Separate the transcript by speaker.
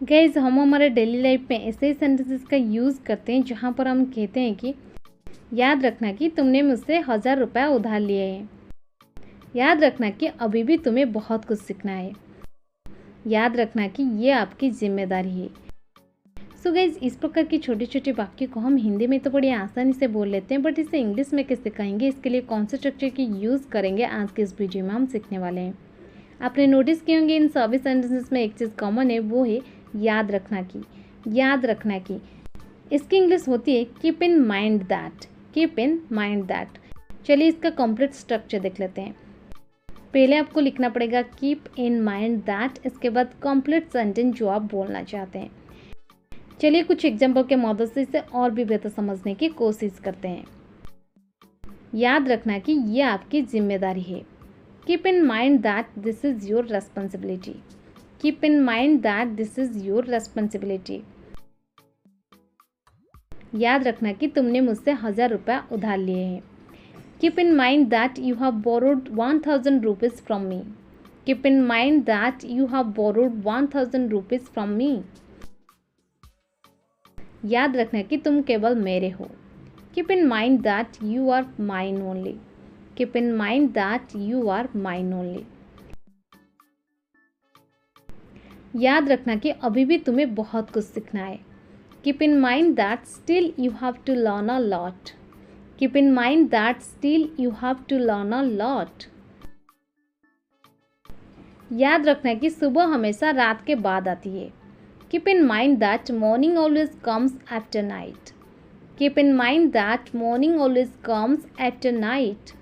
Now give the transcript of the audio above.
Speaker 1: Guys हम हमारे daily life में ऐसे ही सेंटेंसेस का यूज़ करते हैं जहाँ पर हम कहते हैं कि याद रखना कि तुमने मुझसे 1000 रुपये उधार लिए हैं। याद रखना कि अभी भी तुम्हें बहुत कुछ सीखना है। याद रखना कि ये आपकी जिम्मेदारी है। सो गाइज इस प्रकार की छोटे छोटे वाक्य को हम हिंदी में तो बड़ी आसानी से बोल लेते हैं, बट इसे इंग्लिश में कैसे कहेंगे, इसके लिए कौन से स्ट्रक्चर की यूज़ करेंगे, आज के इस वीडियो में हम सीखने वाले हैं। आपने नोटिस किए होंगे इन सभी सेंटेंसेस में एक चीज़ कॉमन है, वो है याद रखना की। याद रखना की इसकी इंग्लिश होती है keep in mind that. Keep in mind that. चलिए इसका कंप्लीट स्ट्रक्चर देख लेते हैं। पहले आपको लिखना पड़ेगा कीप इन माइंड दैट, इसके बाद कंप्लीट सेंटेंस जो आप बोलना चाहते हैं। चलिए कुछ एग्जाम्पल के मदद से इसे और भी बेहतर समझने की कोशिश करते हैं। याद रखना कि ये आपकी जिम्मेदारी है। Keep in mind that this is your responsibility. Keep in mind that this is your responsibility. याद रखना कि तुमने मुझसे 1000 रुपये उधार लिए हैं। Keep in mind that you have borrowed 1000 rupees from me. Keep in mind that you have borrowed 1000 rupees from me. याद रखना कि तुम केवल मेरे हो। Keep in mind that you are mine only. Keep in mind that you are mine only. याद रखना कि अभी भी तुम्हें बहुत कुछ सीखना है। Keep in mind that still you have to learn a lot. Keep in mind that still you have to learn a lot. याद रखना कि सुबह हमेशा रात के बाद आती है। Keep in mind that morning always comes after night. Keep in mind that morning always comes after night.